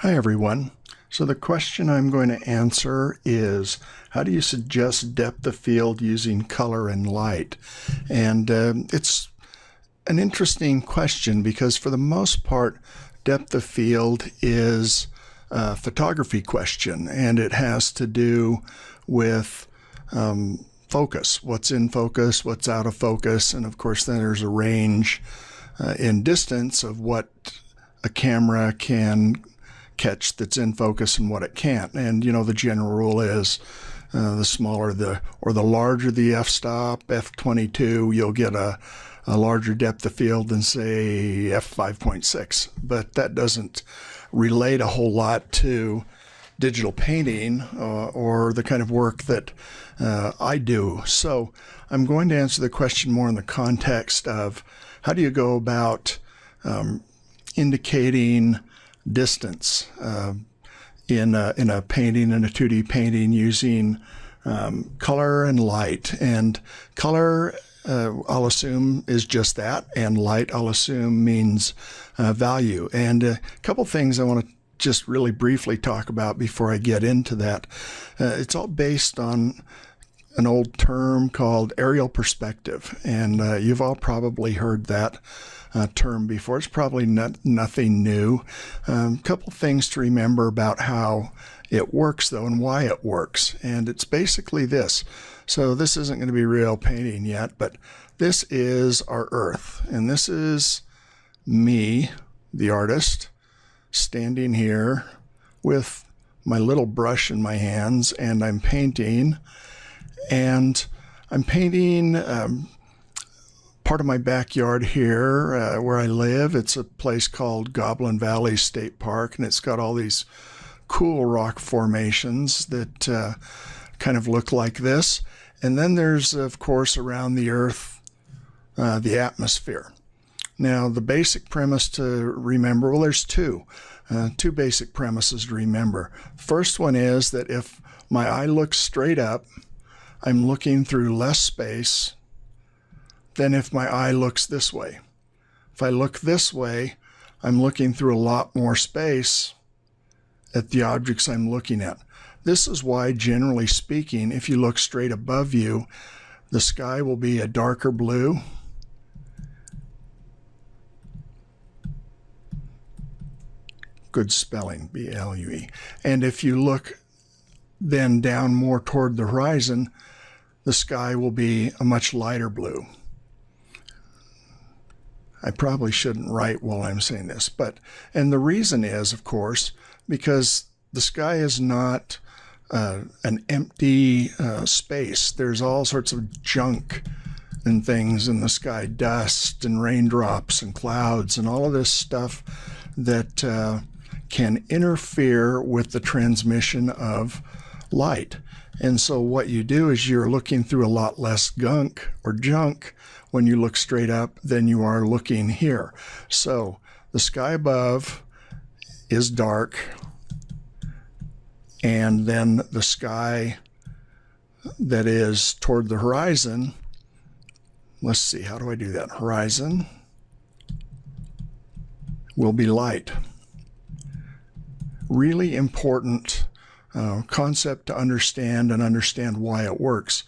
Hi everyone. So the question I'm going to answer is, how do you suggest depth of field using color and light? And it's an interesting question because for the most part, depth of field is a photography question, and it has to do with focus, what's in focus, what's out of focus, and of course then there's a range in distance of what a camera can catch that's in focus and what it can't. And you know, the general rule is the smaller the larger the f-stop, f22, you'll get a larger depth of field than say f5.6. But that doesn't relate a whole lot to digital painting or the kind of work that I do. So I'm going to answer the question more in the context of how do you go about indicating distance in a painting, in a 2D painting, using color and light. And color, I'll assume, is just that, and light, I'll assume, means value. And a couple things I want to just really briefly talk about before I get into that. It's all based on an old term called aerial perspective, and you've all probably heard that term before. It's probably nothing new. A couple things to remember about how it works, though, and why it works. And it's basically this. So this isn't going to be real painting yet, but this is our Earth. And this is me, the artist, standing here with my little brush in my hands, and I'm painting. And I'm painting part of my backyard here where I live. It's a place called Goblin Valley State Park, and it's got all these cool rock formations that kind of look like this. And then there's, of course, around the Earth, the atmosphere. Now, the basic premise to remember, well, there's two basic premises to remember. First one is that if my eye looks straight up, I'm looking through less space than if my eye looks this way. If I look this way, I'm looking through a lot more space at the objects I'm looking at. This is why, generally speaking, if you look straight above you, the sky will be a darker blue. Good spelling, B-L-U-E. And if you look then down more toward the horizon, the sky will be a much lighter blue. I probably shouldn't write while I'm saying this, and the reason is, of course, because the sky is not an empty space. There's all sorts of junk and things in the sky, dust and raindrops and clouds and all of this stuff that can interfere with the transmission of light. And so what you do is you're looking through a lot less gunk or junk when you look straight up than you are looking here. So the sky above is dark, and then the sky that is toward the horizon, let's see, how do I do that? Horizon will be light. Really important concept to understand and understand why it works.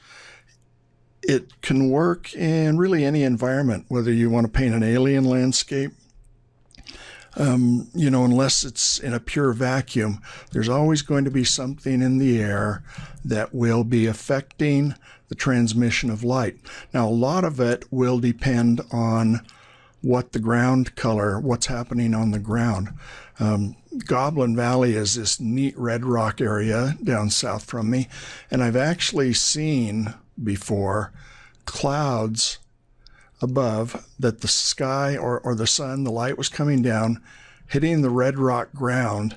It can work in really any environment, whether you want to paint an alien landscape, you know, unless it's in a pure vacuum, there's always going to be something in the air that will be affecting the transmission of light. Now, a lot of it will depend on what the ground color, what's happening on the ground. Goblin Valley is this neat red rock area down south from me, and I've actually seen before clouds above that the sky or the sun, the light was coming down, hitting the red rock ground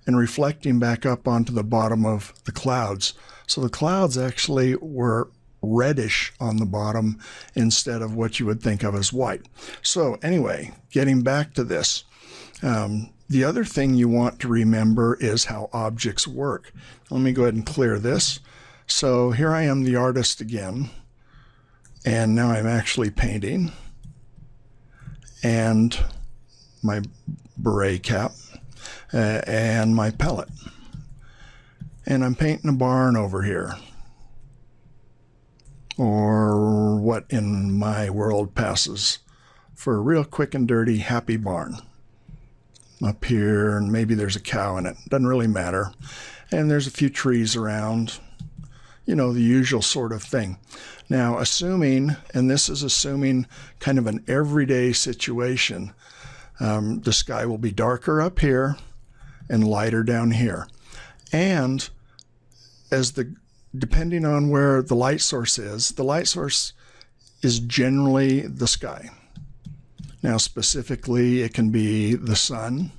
and reflecting back up onto the bottom of the clouds. So the clouds actually were reddish on the bottom instead of what you would think of as white. So anyway, getting back to this, the other thing you want to remember is how objects work. Let me go ahead and clear this. So here I am, the artist again, and now I'm actually painting, and my beret cap. and my palette. And I'm painting a barn over here, or what in my world passes for a real quick and dirty happy barn. Up here, and maybe there's a cow in it. Doesn't really matter. And there's a few trees around, you know, the usual sort of thing. Now, assuming, and this is assuming kind of an everyday situation, the sky will be darker up here and lighter down here. And depending on where the light source is generally the sky. Now, specifically, it can be the sun,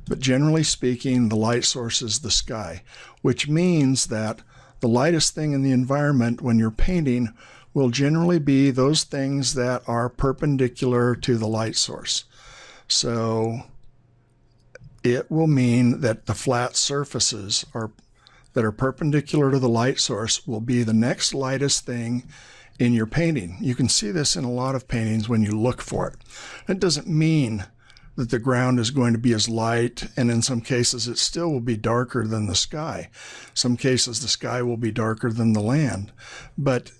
but generally speaking, the light source is the sky, which means that the lightest thing in the environment when you're painting will generally be those things that are perpendicular to the light source. So it will mean that the flat surfaces that are perpendicular to the light source will be the next lightest thing in your painting. You can see this in a lot of paintings when you look for it. It doesn't mean that the ground is going to be as light, and in some cases it still will be darker than the sky. Some cases the sky will be darker than the land. But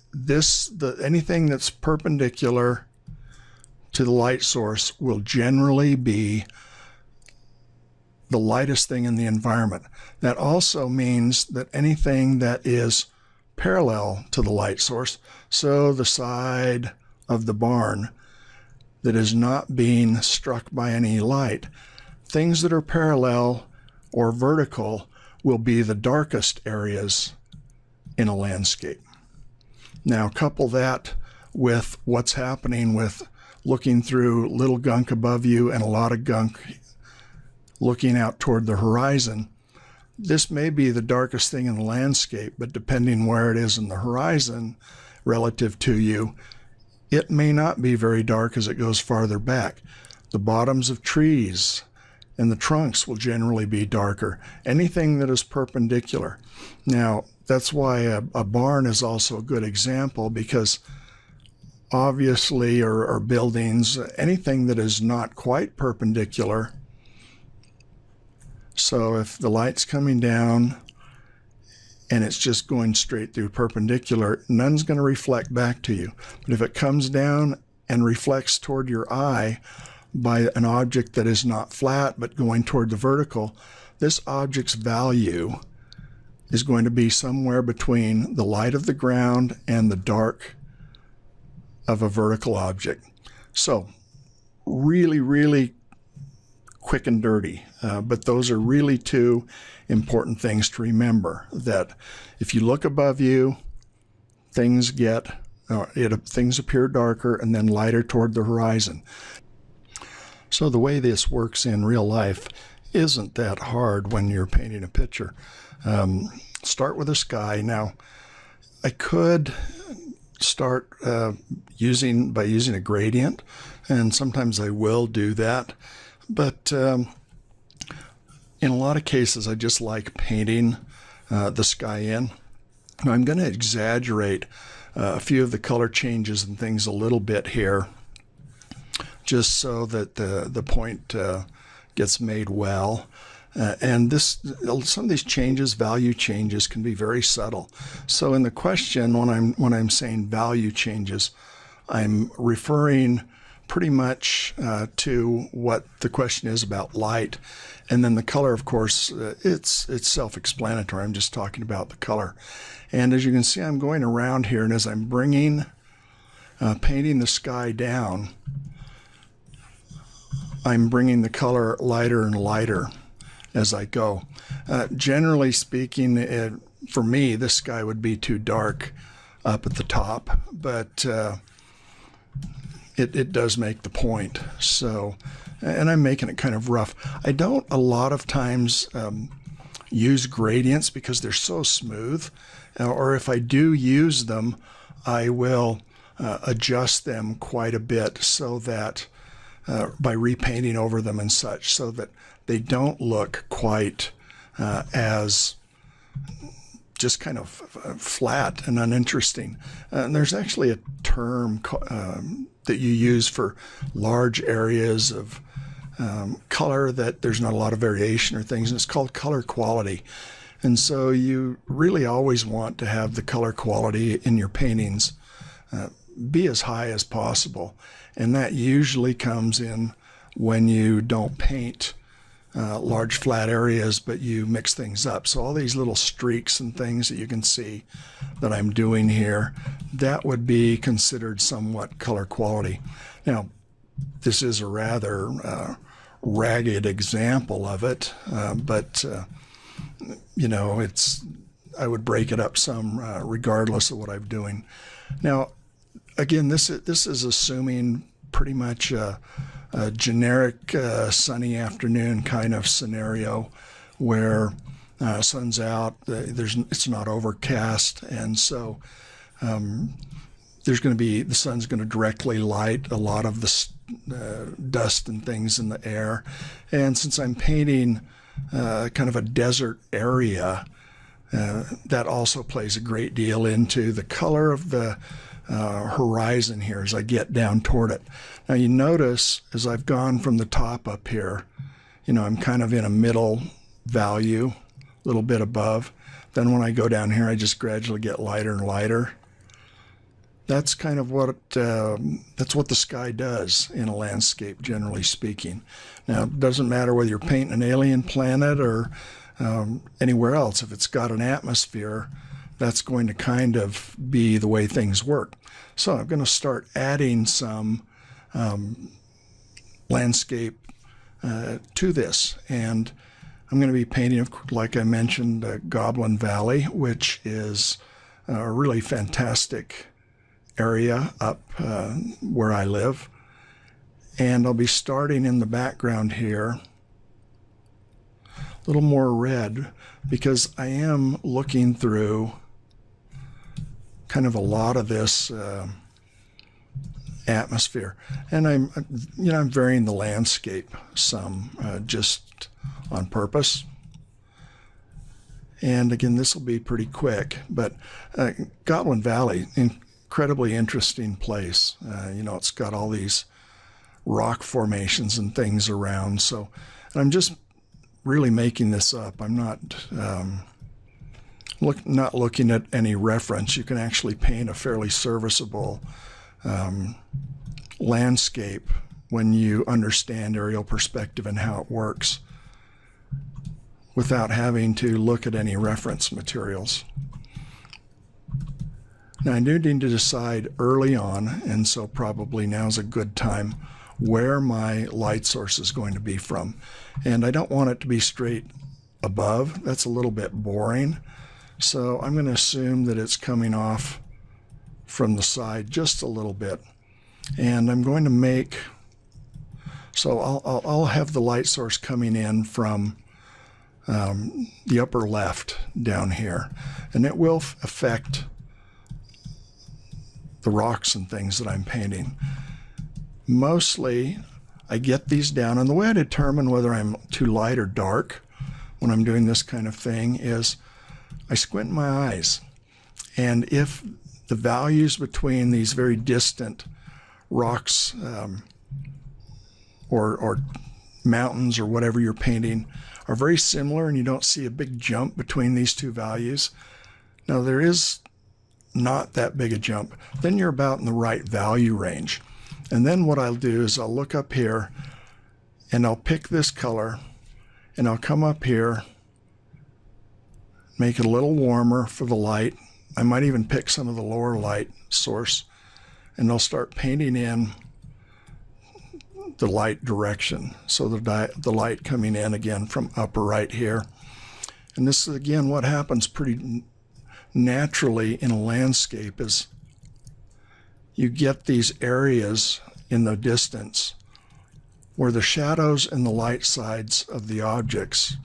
anything that's perpendicular to the light source will generally be the lightest thing in the environment. That also means that anything that is parallel to the light source, so the side of the barn that is not being struck by any light, things that are parallel or vertical will be the darkest areas in a landscape. Now, couple that with what's happening with looking through little gunk above you and a lot of gunk looking out toward the horizon. This may be the darkest thing in the landscape, but depending where it is in the horizon relative to you, it may not be very dark as it goes farther back. The bottoms of trees and the trunks will generally be darker. Anything that is perpendicular. Now, that's why a barn is also a good example, because obviously, or buildings, anything that is not quite perpendicular. So if the light's coming down and it's just going straight through perpendicular, none's going to reflect back to you. But if it comes down and reflects toward your eye by an object that is not flat but going toward the vertical, this object's value is going to be somewhere between the light of the ground and the dark of a vertical object. So really, really quick and dirty, but those are really two important things to remember, that if you look above you, things appear darker and then lighter toward the horizon. So the way this works in real life isn't that hard when you're painting a picture. Start with a sky. Now, I could start by using a gradient, and sometimes I will do that. But in a lot of cases, I just like painting the sky in. Now, I'm going to exaggerate a few of the color changes and things a little bit here, just so that the point gets made well. And some of these changes, value changes, can be very subtle. So in the question, when I'm saying value changes, I'm referring pretty much to what the question is about light. And then the color, of course, it's self-explanatory. I'm just talking about the color. And as you can see, I'm going around here, and as I'm painting the sky down, I'm bringing the color lighter and lighter as I go. Generally speaking, for me, this sky would be too dark up at the top, but it does make the point. So, and I'm making it kind of rough. I don't a lot of times use gradients because they're so smooth, or if I do use them, I will adjust them quite a bit so that by repainting over them and such, so that they don't look quite as just kind of flat and uninteresting. And there's actually a term that you use for large areas of color that there's not a lot of variation or things, and it's called color quality. And so you really always want to have the color quality in your paintings be as high as possible. And that usually comes in when you don't paint large flat areas, but you mix things up. So all these little streaks and things that you can see that I'm doing here, that would be considered somewhat color quality. Now, this is a rather ragged example of it, but you know, I would break it up some regardless of what I'm doing. Now, again, this is assuming pretty much a generic sunny afternoon kind of scenario where sun's out, it's not overcast, and so the sun's going to directly light a lot of the dust and things in the air. And since I'm painting kind of a desert area, that also plays a great deal into the color of the horizon here as I get down toward it. Now you notice as I've gone from the top up here, you know, I'm kind of in a middle value, a little bit above. Then when I go down here, I just gradually get lighter and lighter. That's kind of what that's what the sky does in a landscape, generally speaking. Now, it doesn't matter whether you're painting an alien planet or anywhere else. If it's got an atmosphere, that's going to kind of be the way things work. So I'm going to start adding some landscape to this, and I'm going to be painting, like I mentioned, Goblin Valley, which is a really fantastic area up where I live. And I'll be starting in the background here a little more red because I am looking through kind of a lot of this atmosphere, and I'm varying the landscape some just on purpose. And again, this will be pretty quick, but Goblin Valley, incredibly interesting place. You know, it's got all these rock formations and things around. So, and I'm just really making this up. I'm not not looking at any reference. You can actually paint a fairly serviceable landscape when you understand aerial perspective and how it works without having to look at any reference materials. Now I do need to decide early on, and so probably now's a good time, where my light source is going to be from. And I don't want it to be straight above. That's a little bit boring. So I'm going to assume that it's coming off from the side just a little bit. And I'm going to make, so I'll have the light source coming in from the upper left down here. And it will affect the rocks and things that I'm painting. Mostly, I get these down, and the way I determine whether I'm too light or dark when I'm doing this kind of thing is I squint my eyes, and if the values between these very distant rocks or mountains or whatever you're painting are very similar and you don't see a big jump between these two values, now there is not that big a jump, then you're about in the right value range. And then what I'll do is I'll look up here and I'll pick this color and I'll come up here, make it a little warmer for the light. I might even pick some of the lower light source, and I'll start painting in the light direction. So the light coming in again from upper right here. And this is again what happens pretty naturally in a landscape is you get these areas in the distance where the shadows and the light sides of the objects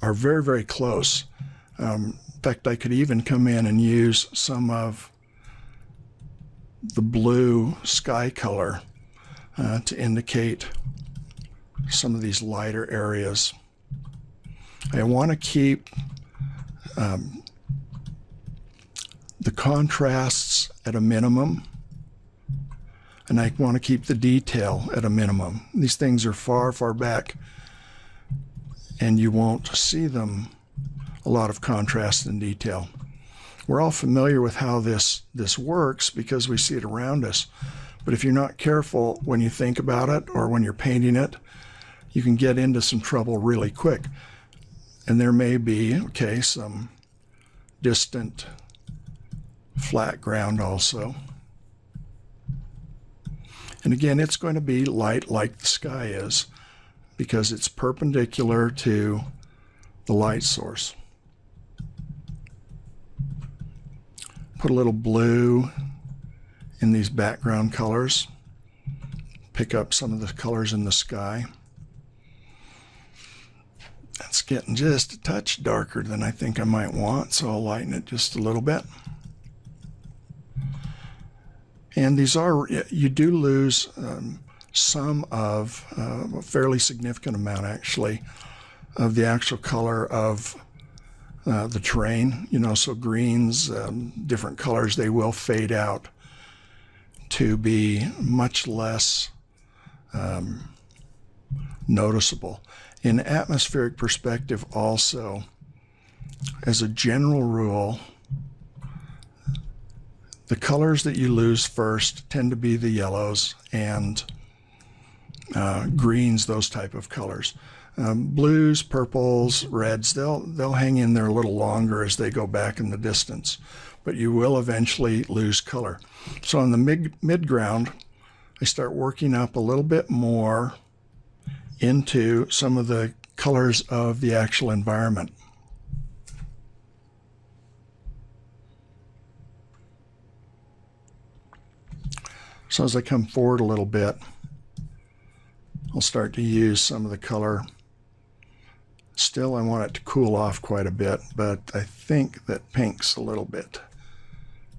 are very, very close. In fact, I could even come in and use some of the blue sky color to indicate some of these lighter areas. I want to keep the contrasts at a minimum. and I want to keep the detail at a minimum. These things are far, far back, and you won't see them a lot of contrast and detail. We're all familiar with how this works because we see it around us. But if you're not careful when you think about it or when you're painting it, you can get into some trouble really quick. And there may be, okay, some distant flat ground also. And again, it's going to be light like the sky is because it's perpendicular to the light source. Put a little blue in these background colors. Pick up some of the colors in the sky. It's getting just a touch darker than I think I might want, so I'll lighten it just a little bit. And these are, you do lose some of, a fairly significant amount actually, of the actual color of the terrain. You know, so greens, different colors, they will fade out to be much less noticeable. In atmospheric perspective also, as a general rule, the colors that you lose first tend to be the yellows and greens, those type of colors. Blues, purples, reds, they'll hang in there a little longer as they go back in the distance, but you will eventually lose color. So on the mid-ground, I start working up a little bit more into some of the colors of the actual environment. So as I come forward a little bit, I'll start to use some of the color. Still, I want it to cool off quite a bit, but I think that pink's a little bit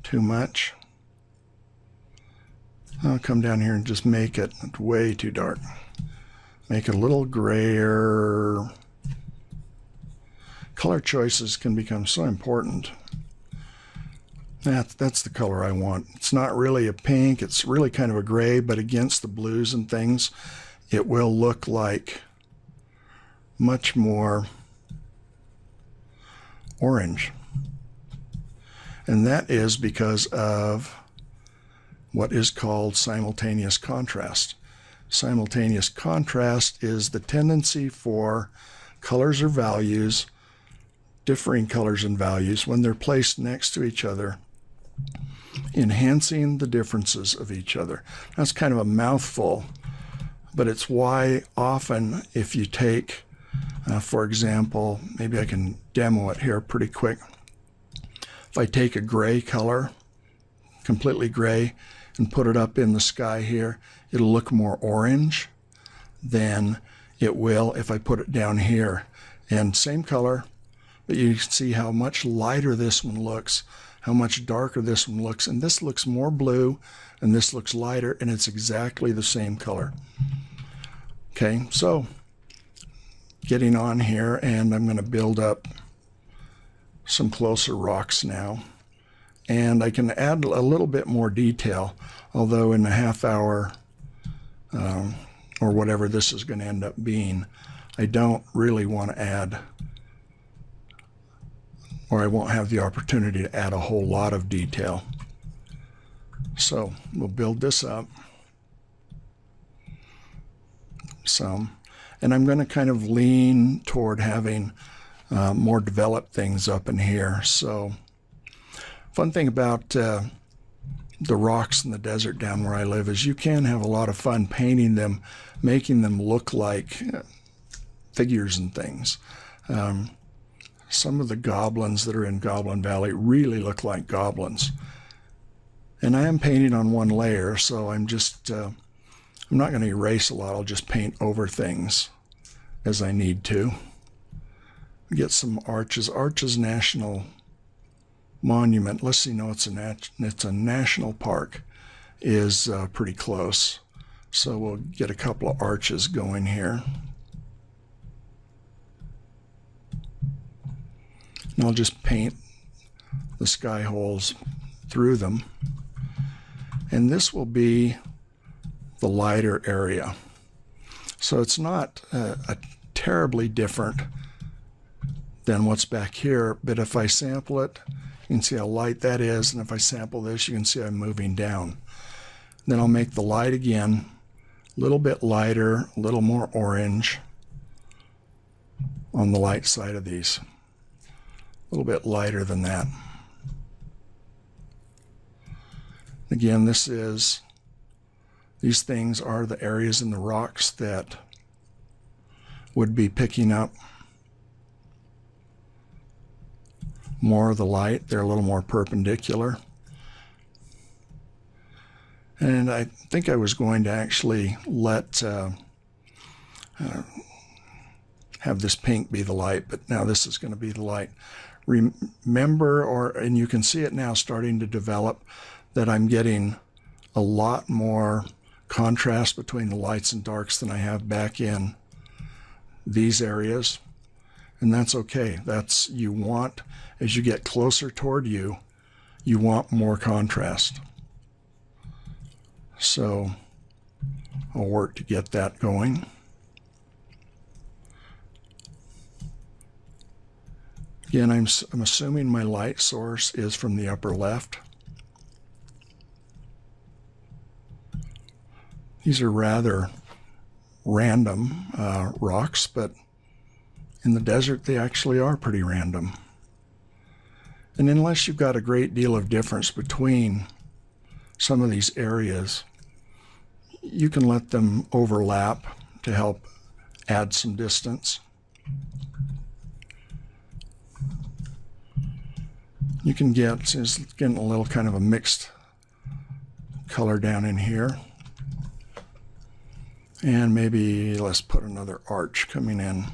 too much. I'll come down here and just make it way too dark. Make it a little grayer. Color choices can become so important. That's the color I want. It's not really a pink, it's really kind of a gray, but against the blues and things, it will look like much more orange. And that is because of what is called simultaneous contrast. Simultaneous contrast is the tendency for colors or values, differing colors and values, when they're placed next to each other, enhancing the differences of each other. That's kind of a mouthful, but it's why often if you take, for example, maybe I can demo it here pretty quick. If I take a gray color, completely gray, and put it up in the sky here, it'll look more orange than it will if I put it down here. And same color, but you can see how much lighter this one looks, how much darker this one looks, and this looks more blue, and this looks lighter, and it's exactly the same color. Okay, so getting on here, and I'm going to build up some closer rocks now. And I can add a little bit more detail, although in a half hour or whatever this is going to end up being, I don't really want to add, or I won't have the opportunity to add a whole lot of detail. So we'll build this up some, and I'm going to kind of lean toward having more developed things up in here. So fun thing about the rocks in the desert down where I live is you can have a lot of fun painting them, making them look like figures and things. Some of the goblins that are in Goblin Valley really look like goblins. And I am painting on one layer, so I'm just, I'm not going to erase a lot. I'll just paint over things as I need to. Get some arches. Arches National Monument. Let's see, no, it's a national park, is pretty close. So we'll get a couple of arches going here. And I'll just paint the sky holes through them. And this will be the lighter area. So it's not a terribly different than what's back here, but if I sample it, you can see how light that is, and if I sample this, you can see I'm moving down. Then I'll make the light again a little bit lighter, a little more orange on the light side of these. A little bit lighter than that. Again, these things are the areas in the rocks that would be picking up more of the light. They're a little more perpendicular. And I think I was going to actually let have this pink be the light, but now this is going to be the light. Remember, and you can see it now starting to develop, that I'm getting a lot more contrast between the lights and darks than I have back in these areas. And that's okay. You want, as you get closer toward you want more contrast. So I'll work to get that going. Again, I'm assuming my light source is from the upper left. These are rather random rocks, but in the desert they actually are pretty random. And unless you've got a great deal of difference between some of these areas, you can let them overlap to help add some distance. You can get, it's getting a little kind of a mixed color down in here. And maybe let's put another arch coming in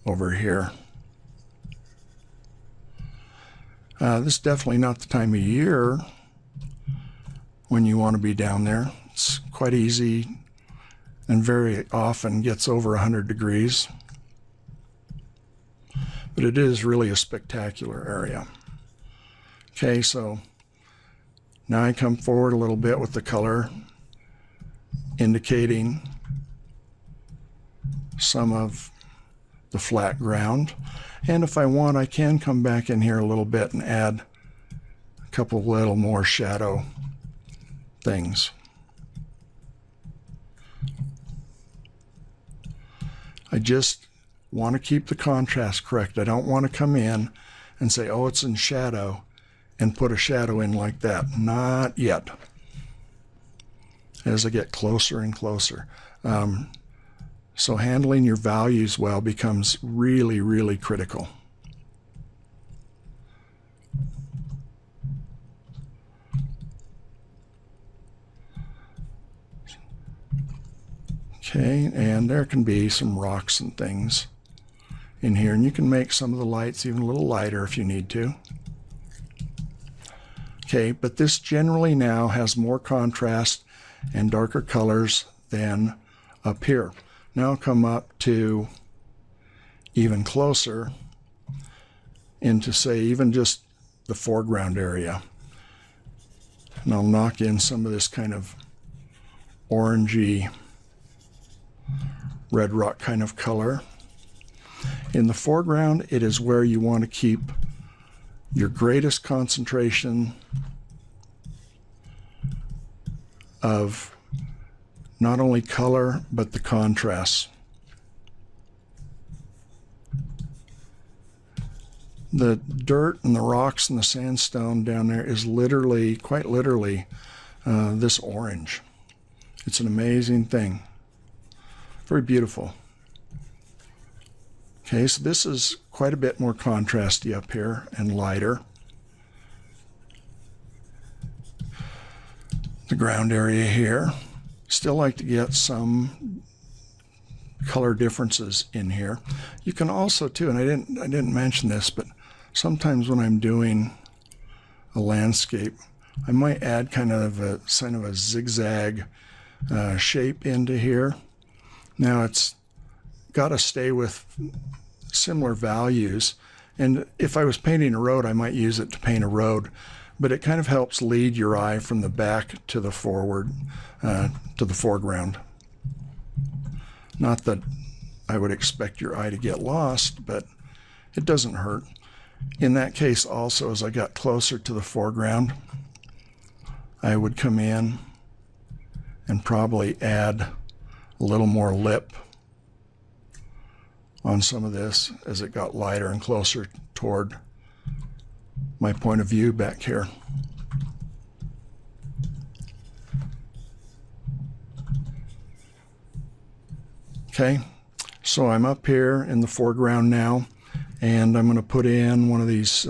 over here. This is definitely not the time of year when you want to be down there. It's quite easy and very often gets over 100 degrees. But it is really a spectacular area. Okay, so now I come forward a little bit with the color, indicating some of the flat ground. And if I want, I can come back in here a little bit and add a couple little more shadow things. I just want to keep the contrast correct. I don't want to come in and say, oh, it's in shadow, and put a shadow in like that. Not yet. As I get closer and closer. So handling your values well becomes really, really critical. Okay, and there can be some rocks and things in here, and you can make some of the lights even a little lighter if you need to. Okay, but this generally now has more contrast and darker colors than up here. Now I'll come up to even closer into, say, even just the foreground area. And I'll knock in some of this kind of orangey red rock kind of color. In the foreground, it is where you want to keep your greatest concentration of not only color, but the contrast. The dirt and the rocks and the sandstone down there is literally, quite literally, this orange. It's an amazing thing. Very beautiful. Okay, so this is quite a bit more contrasty up here and lighter. The ground area here. Still like to get some color differences in here. You can also too, and I didn't mention this, but sometimes when I'm doing a landscape, I might add kind of a zigzag shape into here. Now it's got to stay with similar values, and if I was painting a road, I might use it to paint a road but it kind of helps lead your eye from the back to the forward, to the foreground. Not that I would expect your eye to get lost, but it doesn't hurt. In that case also, as I got closer to the foreground, I would come in and probably add a little more lip on some of this as it got lighter and closer toward my point of view back here. Okay, so I'm up here in the foreground now, and I'm going to put in one of these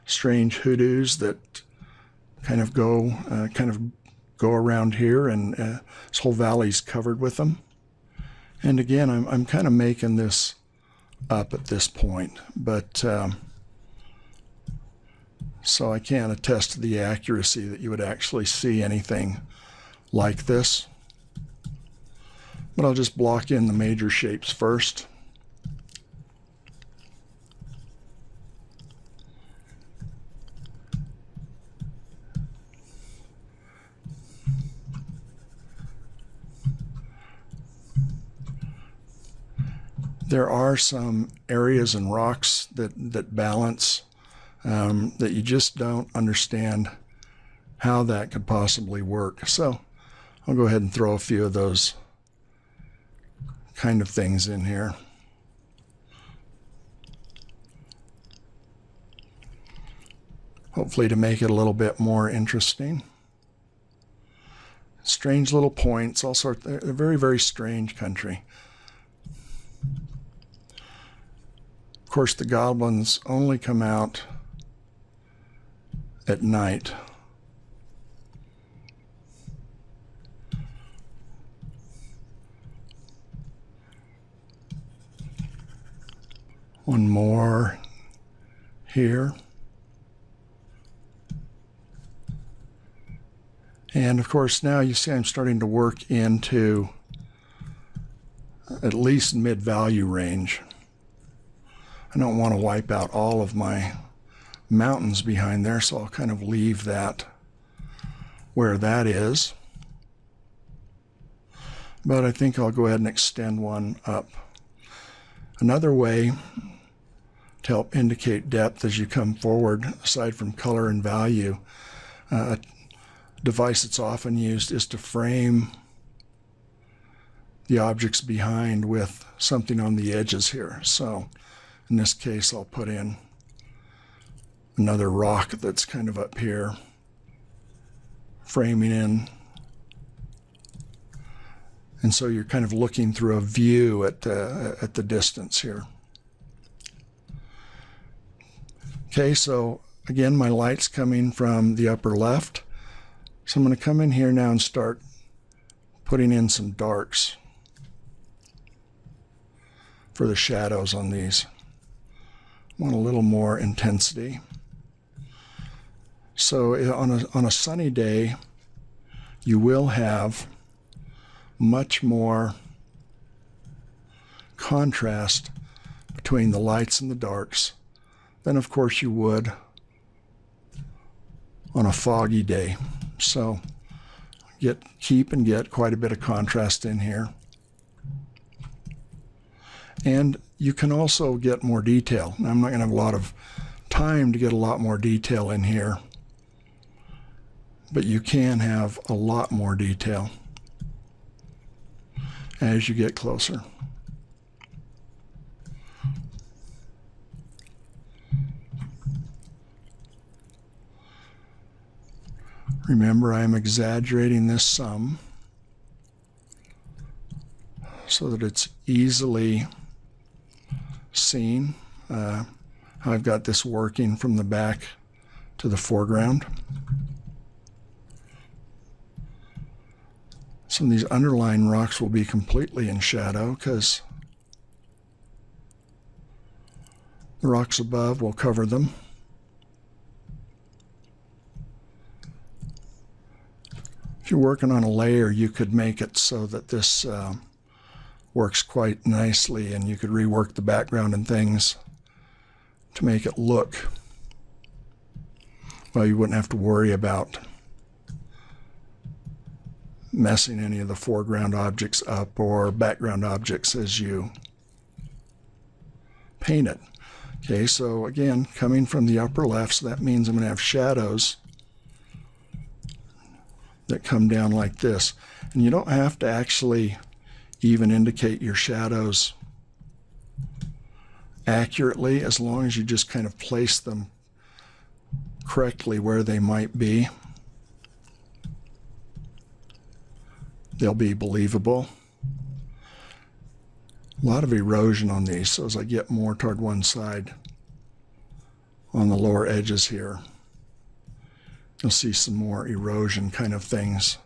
strange hoodoos that kind of go around here, and this whole valley's covered with them. And again, I'm kind of making this up at this point, but so I can't attest to the accuracy that you would actually see anything like this. But I'll just block in the major shapes first. There are some areas and rocks that balance that you just don't understand how that could possibly work. So I'll go ahead and throw a few of those kind of things in here. Hopefully to make it a little bit more interesting. Strange little points, all sorts. They're a very, very strange country. Of course, the goblins only come out at night. One more here. And of course, now you see I'm starting to work into at least mid-value range. I don't want to wipe out all of my mountains behind there, so I'll kind of leave that where that is. But I think I'll go ahead and extend one up. Another way to help indicate depth as you come forward, aside from color and value, a device that's often used is to frame the objects behind with something on the edges here. So in this case, I'll put in another rock that's kind of up here, framing in. And so you're kind of looking through a view at the distance here. Okay, so again, my light's coming from the upper left. So I'm going to come in here now and start putting in some darks for the shadows on these. I want a little more intensity. So on a sunny day, you will have much more contrast between the lights and the darks than of course you would on a foggy day. So keep and get quite a bit of contrast in here. And you can also get more detail. Now, I'm not going to have a lot of time to get a lot more detail in here, but you can have a lot more detail as you get closer. Remember, I'm exaggerating this some so that it's easily seen how I've got this working from the back to the foreground. Some of these underlying rocks will be completely in shadow because the rocks above will cover them. If you're working on a layer, you could make it so that this works quite nicely, and you could rework the background and things to make it look well, you wouldn't have to worry about messing any of the foreground objects up or background objects as you paint it. Okay, so again, coming from the upper left, so that means I'm going to have shadows that come down like this. And you don't have to actually even indicate your shadows accurately, as long as you just kind of place them correctly where they might be. They'll be believable. A lot of erosion on these, so as I get more toward one side on the lower edges here, you'll see some more erosion kind of things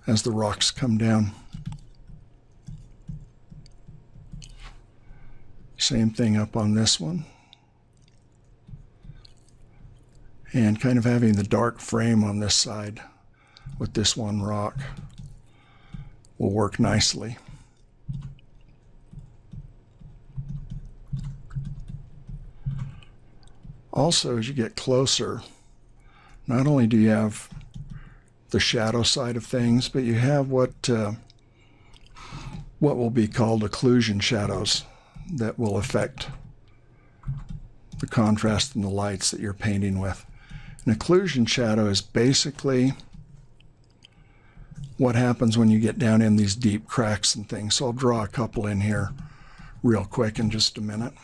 as the rocks come down. Same thing up on this one. And kind of having the dark frame on this side with this one rock will work nicely. Also, as you get closer, not only do you have the shadow side of things, but you have what will be called occlusion shadows that will affect the contrast in the lights that you're painting with. An occlusion shadow is basically what happens when you get down in these deep cracks and things. So I'll draw a couple in here real quick in just a minute.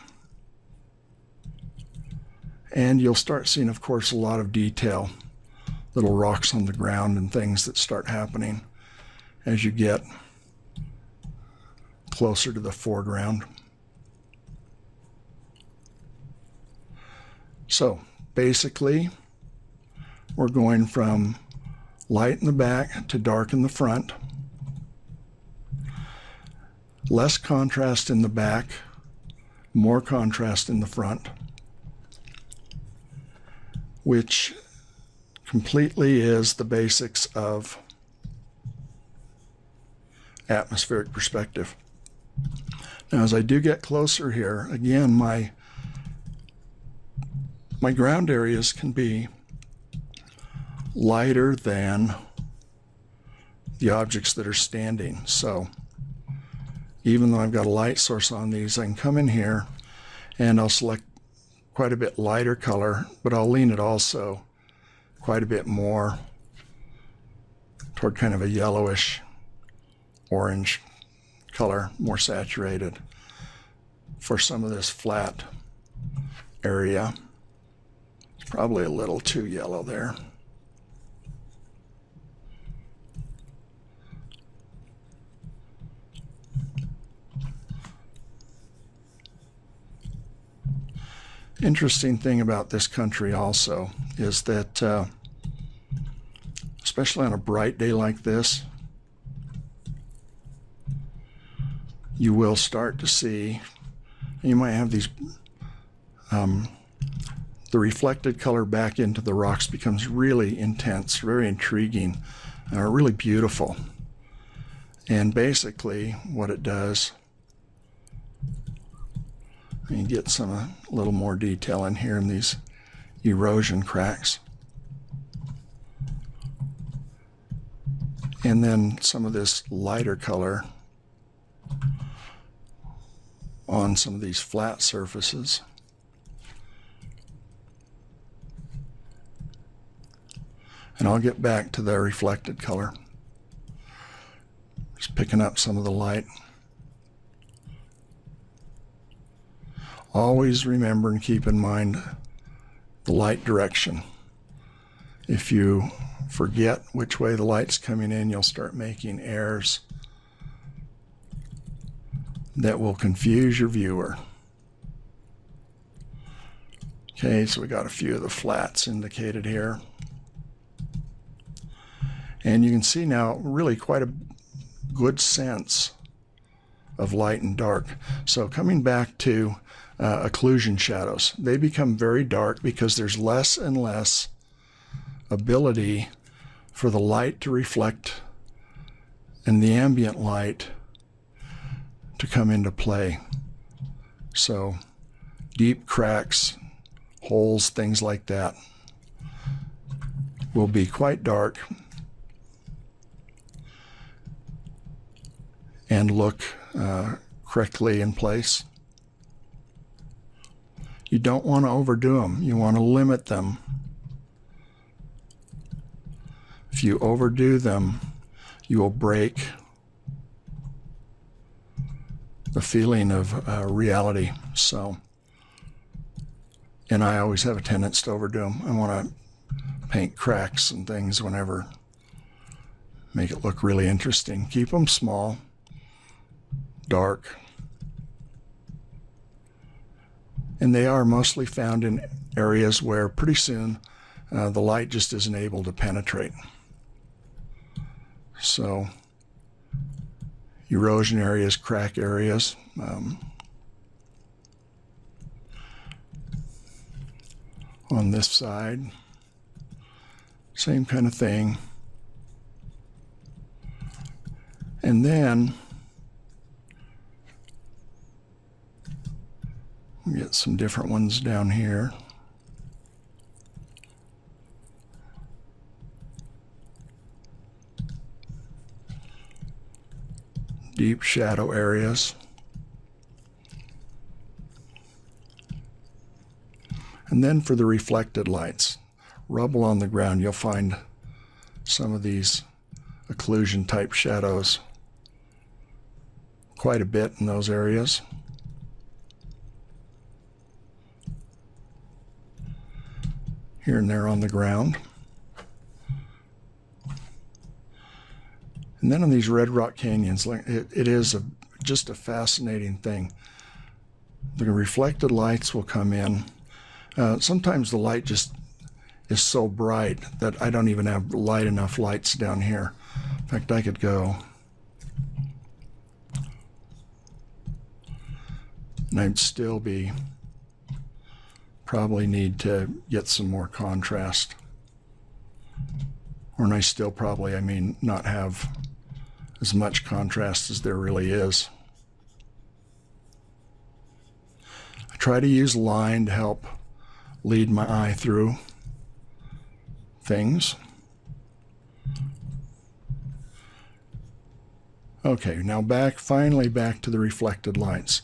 And you'll start seeing, of course, a lot of detail, little rocks on the ground and things that start happening as you get closer to the foreground. So basically, we're going from light in the back to dark in the front, less contrast in the back, more contrast in the front, which completely is the basics of atmospheric perspective. Now, as I do get closer here, again, my ground areas can be lighter than the objects that are standing. So even though I've got a light source on these, I can come in here and I'll select quite a bit lighter color, but I'll lean it also quite a bit more toward kind of a yellowish orange color, more saturated for some of this flat area. It's probably a little too yellow there. Interesting thing about this country also is that, especially on a bright day like this, you will start to see, you might have these, the reflected color back into the rocks becomes really intense, very intriguing, really beautiful. And basically what it does, you get some a little more detail in here in these erosion cracks. And then some of this lighter color on some of these flat surfaces. And I'll get back to the reflected color. Just picking up some of the light. Always remember and keep in mind the light direction. If you forget which way the light's coming in, you'll start making errors that will confuse your viewer. Okay, so we got a few of the flats indicated here. And you can see now really quite a good sense of light and dark. So coming back to occlusion shadows, they become very dark because there's less and less ability for the light to reflect and the ambient light to come into play. So deep cracks, holes, things like that will be quite dark and look correctly in place. You don't want to overdo them. You want to limit them. If you overdo them, you will break the feeling of reality. So, and I always have a tendency to overdo them. I want to paint cracks and things whenever, make it look really interesting. Keep them small, dark, and they are mostly found in areas where pretty soon the light just isn't able to penetrate. So erosion areas, crack areas. On this side, same kind of thing. And then get some different ones down here. Deep shadow areas. And then for the reflected lights, rubble on the ground, you'll find some of these occlusion type shadows quite a bit in those areas. Here and there on the ground. And then on these red rock canyons, it is just a fascinating thing. The reflected lights will come in. Sometimes the light just is so bright that I don't even have light enough lights down here. In fact, I could go and I'd still be probably need to get some more contrast. Or I still probably, I mean, not have as much contrast as there really is. I try to use line to help lead my eye through things. Okay, now finally back to the reflected lights.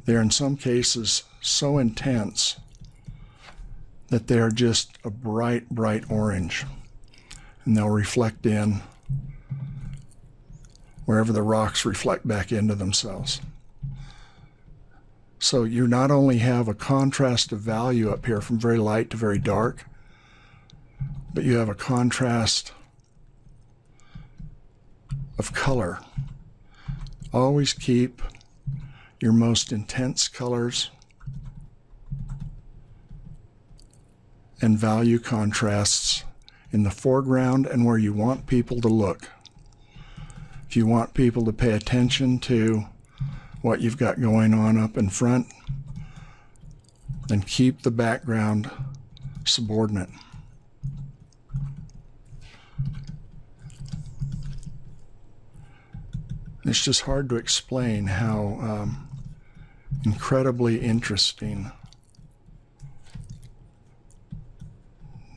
They're in some cases so intense that they're just a bright, bright orange. And they'll reflect in wherever the rocks reflect back into themselves. So you not only have a contrast of value up here from very light to very dark, but you have a contrast of color. Always keep your most intense colors and value contrasts in the foreground and where you want people to look. If you want people to pay attention to what you've got going on up in front, then keep the background subordinate. It's just hard to explain how incredibly interesting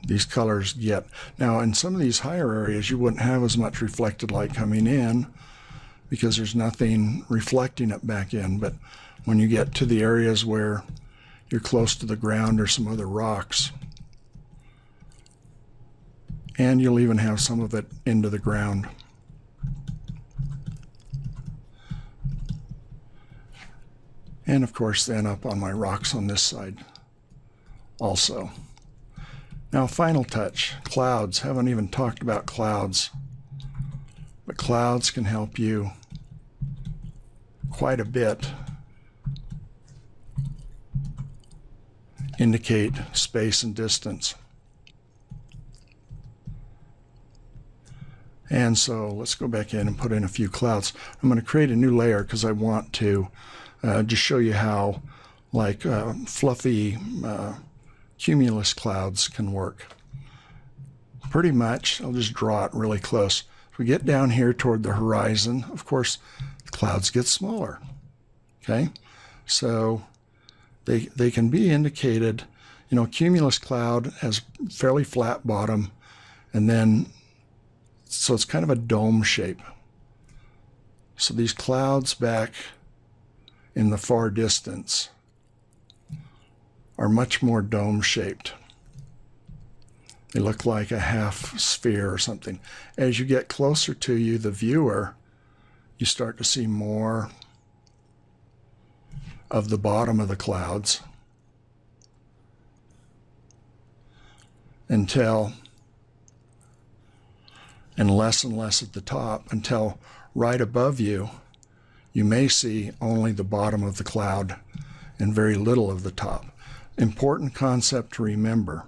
these colors get. Now, in some of these higher areas, you wouldn't have as much reflected light coming in because there's nothing reflecting it back in. But when you get to the areas where you're close to the ground or some other rocks, and you'll even have some of it into the ground. And of course, then up on my rocks on this side also. Now, final touch, clouds. Haven't even talked about clouds, but clouds can help you quite a bit indicate space and distance. And so let's go back in and put in a few clouds. I'm going to create a new layer because I want to just show you how fluffy cumulus clouds can work. Pretty much, I'll just draw it really close. If we get down here toward the horizon, of course, the clouds get smaller. Okay, so they can be indicated. You know, cumulus cloud has fairly flat bottom And then, so it's kind of a dome shape. So these clouds back in the far distance are much more dome shaped. They look like a half sphere or something. As you get closer to you, the viewer, you start to see more of the bottom of the clouds and less at the top, until right above you, you may see only the bottom of the cloud and very little of the top. Important concept to remember.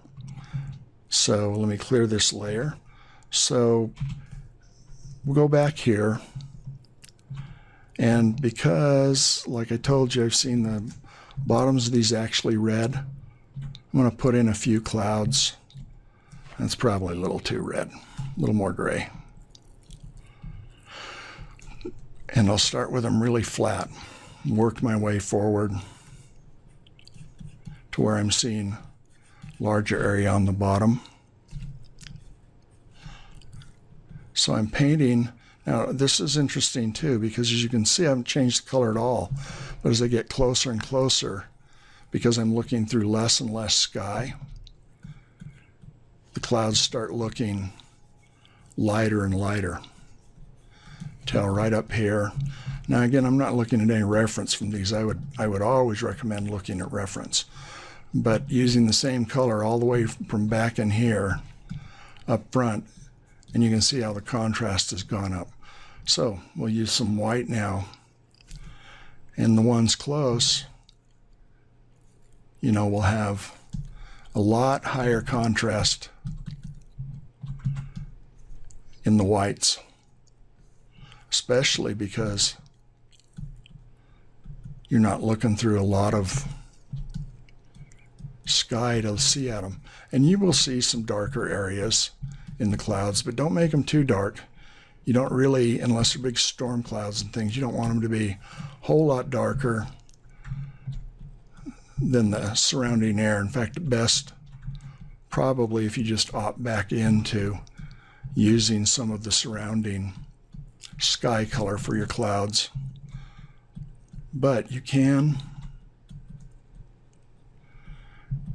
So let me clear this layer. So we'll go back here, and because, like I told you, I've seen the bottoms of these actually red, I'm going to put in a few clouds. That's probably a little too red, a little more gray. And I'll start with them really flat, work my way forward to where I'm seeing larger area on the bottom. So I'm painting. Now this is interesting too, because as you can see, I haven't changed the color at all. But as I get closer and closer, because I'm looking through less and less sky, the clouds start looking lighter and lighter, till right up here. Now again, I'm not looking at any reference from these. I would always recommend looking at reference, but using the same color all the way from back in here up front, and you can see how the contrast has gone up. So we'll use some white now, and the ones close, you know, will have a lot higher contrast in the whites, especially because you're not looking through a lot of sky to see at them. And you will see some darker areas in the clouds, but don't make them too dark. You don't really, unless they're big storm clouds and things, you don't want them to be a whole lot darker than the surrounding air. In fact, at best, probably if you just opt back into using some of the surrounding sky color for your clouds. But you can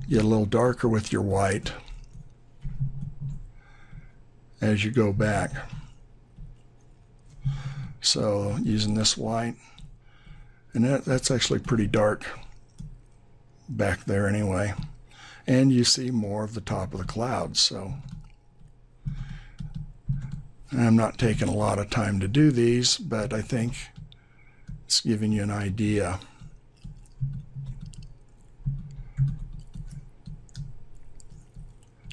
get a little darker with your white as you go back. So using this white, and that's actually pretty dark back there anyway. And you see more of the top of the clouds. So I'm not taking a lot of time to do these, but I think it's giving you an idea.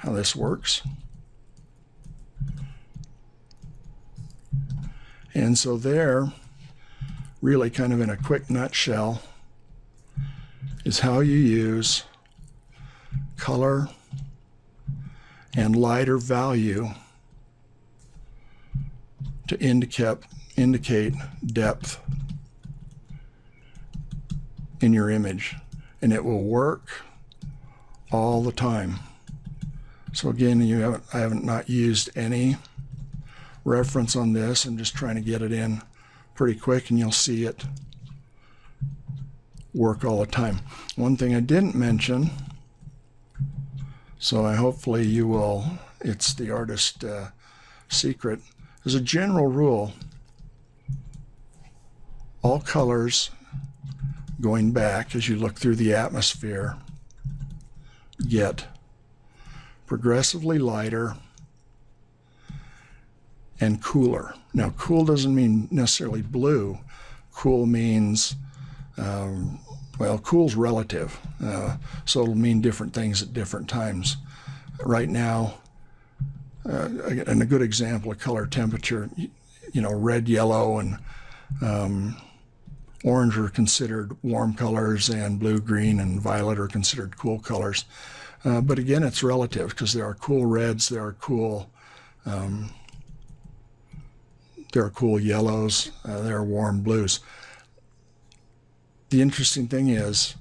How this works. And so there, really kind of in a quick nutshell, is how you use color and lighter value to indicate depth in your image, and it will work all the time. So again, I haven't not used any reference on this. I'm just trying to get it in pretty quick, and you'll see it work all the time. One thing I didn't mention, so hopefully you will, it's the artist secret. As a general rule, all colors going back as you look through the atmosphere get progressively lighter and cooler. Now, cool doesn't mean necessarily blue. Cool means, well, cool's relative, so it'll mean different things at different times. Right now, and a good example of color temperature, you know, red, yellow, and orange are considered warm colors, and blue, green, and violet are considered cool colors. But again, it's relative, because there are cool reds, there are cool yellows, there are warm blues. The interesting thing is,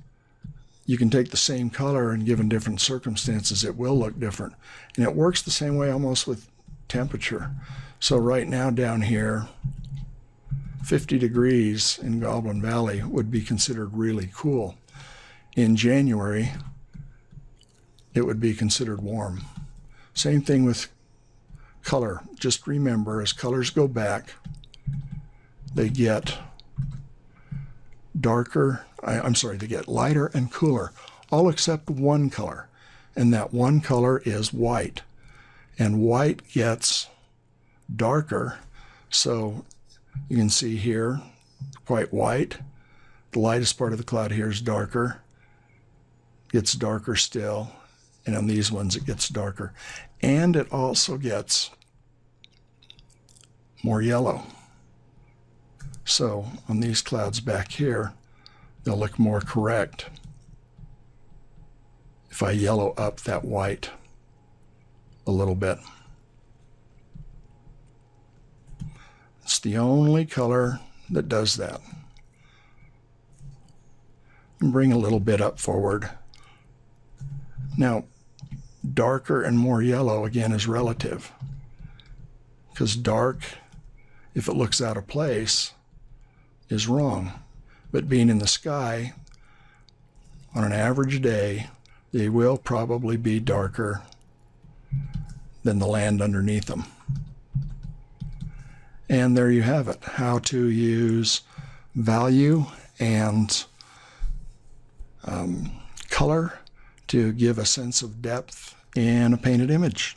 you can take the same color and given different circumstances, it will look different. And it works the same way almost with temperature. So right now down here, 50 degrees in Goblin Valley would be considered really cool. In January, it would be considered warm. Same thing with color. Just remember, as colors go back, they get darker, they get lighter and cooler, all except one color. And that one color is white. And white gets darker. So you can see here, quite white. The lightest part of the cloud here is darker. Gets darker still. And on these ones, it gets darker. And it also gets more yellow. So on these clouds back here, they'll look more correct if I yellow up that white a little bit. It's the only color that does that. And bring a little bit up forward. Now, darker and more yellow, again, is relative. Because dark, if it looks out of place, is wrong. But being in the sky, on an average day, they will probably be darker than the land underneath them. And there you have it, how to use value and color to give a sense of depth in a painted image.